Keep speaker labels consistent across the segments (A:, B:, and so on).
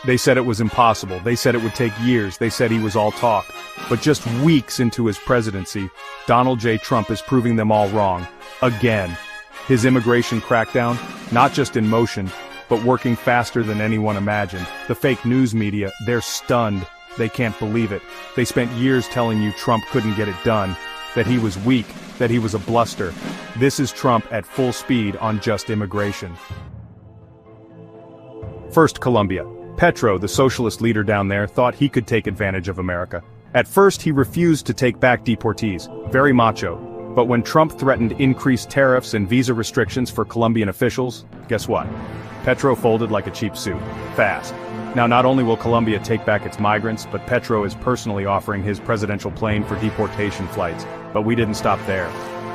A: They said it was impossible, they said it would take years, they said he was all talk. But just weeks into his presidency, Donald J. Trump is proving them all wrong. Again. His immigration crackdown, not just in motion, but working faster than anyone imagined. The fake news media, they're stunned. They can't believe it. They spent years telling you Trump couldn't get it done, that he was weak, that he was a bluster. This is Trump at full speed on just immigration. First, Colombia. Petro, the socialist leader down there, thought he could take advantage of America. At first, he refused to take back deportees, very macho. But when Trump threatened increased tariffs and visa restrictions for Colombian officials, guess what? Petro folded like a cheap suit. Fast. Now not only will Colombia take back its migrants, but Petro is personally offering his presidential plane for deportation flights. But we didn't stop there.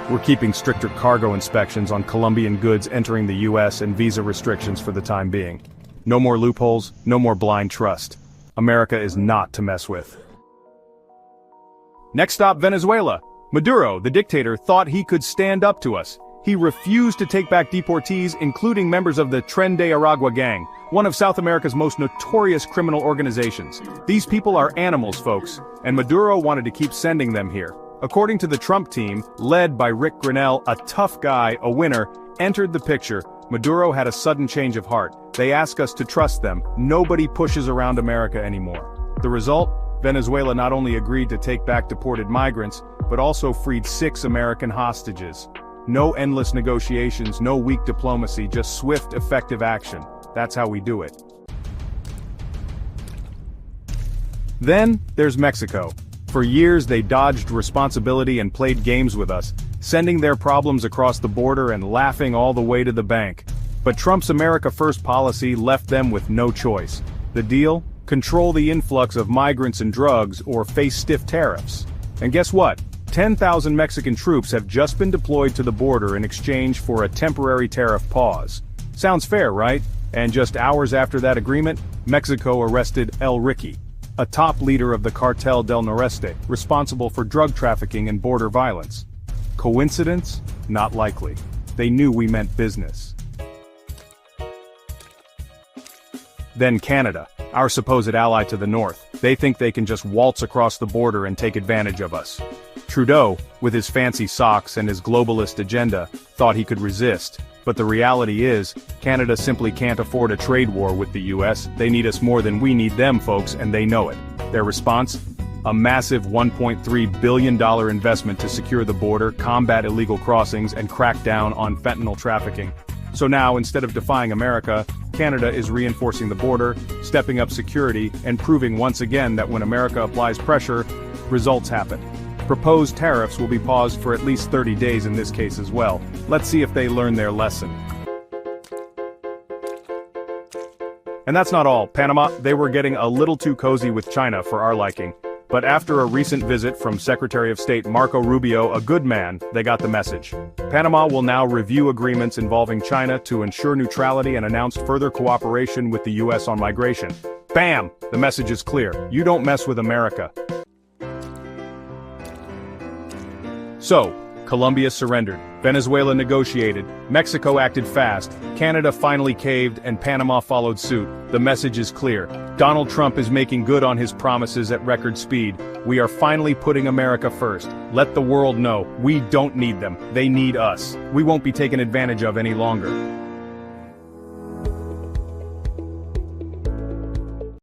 A: We're keeping stricter cargo inspections on Colombian goods entering the US and visa restrictions for the time being. No more loopholes, no more blind trust. America is not to mess with. Next stop, Venezuela. Maduro, the dictator, thought he could stand up to us. He refused to take back deportees, including members of the Tren de Aragua gang, one of South America's most notorious criminal organizations. These people are animals, folks, and Maduro wanted to keep sending them here. According to the Trump team, led by Rick Grenell, a tough guy, a winner, entered the picture. Maduro had a sudden change of heart. They ask us to trust them. Nobody pushes around America anymore. The result? Venezuela not only agreed to take back deported migrants, but also freed 6 American hostages. No endless negotiations, no weak diplomacy, just swift, effective action. That's how we do it. Then, there's Mexico. For years they dodged responsibility and played games with us, sending their problems across the border and laughing all the way to the bank. But Trump's America First policy left them with no choice. The deal? Control the influx of migrants and drugs or face stiff tariffs. And guess what? 10,000 Mexican troops have just been deployed to the border in exchange for a temporary tariff pause. Sounds fair, right? And just hours after that agreement, Mexico arrested El Ricky, a top leader of the Cartel del Noreste, responsible for drug trafficking and border violence. Coincidence? Not likely. They knew we meant business. Then Canada, our supposed ally to the north. They think they can just waltz across the border and take advantage of us. Trudeau, with his fancy socks and his globalist agenda, thought he could resist. But the reality is, Canada simply can't afford a trade war with the US. They need us more than we need them, folks, and they know it. Their response? A massive $1.3 billion investment to secure the border, combat illegal crossings, and crack down on fentanyl trafficking. So now, instead of defying America, Canada is reinforcing the border, stepping up security, and proving once again that when America applies pressure, results happen. Proposed tariffs will be paused for at least 30 days in this case as well. Let's see if they learn their lesson. And that's not all. Panama, they were getting a little too cozy with China for our liking. But after a recent visit from Secretary of State Marco Rubio, a good man, they got the message. Panama will now review agreements involving China to ensure neutrality and announced further cooperation with the US on migration. Bam! The message is clear. You don't mess with America. So, Colombia surrendered, Venezuela negotiated, Mexico acted fast, Canada finally caved, and Panama followed suit. The message is clear. Donald Trump is making good on his promises at record speed. We are finally putting America first. Let the world know, we don't need them, they need us. We won't be taken advantage of any longer.